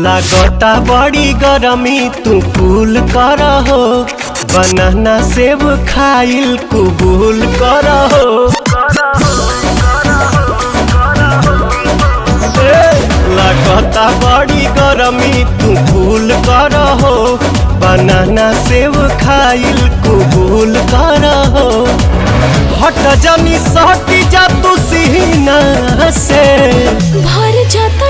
लागता बड़ी गरमी तू कूल कर हो, बनाना सेब खाइल कबूल कर हो। लागता बड़ी गरमी तू कूल कर हो, बनाना सेब खाइल कबूल कर हो। हट जानी सटी जा तू सीना से भर जाता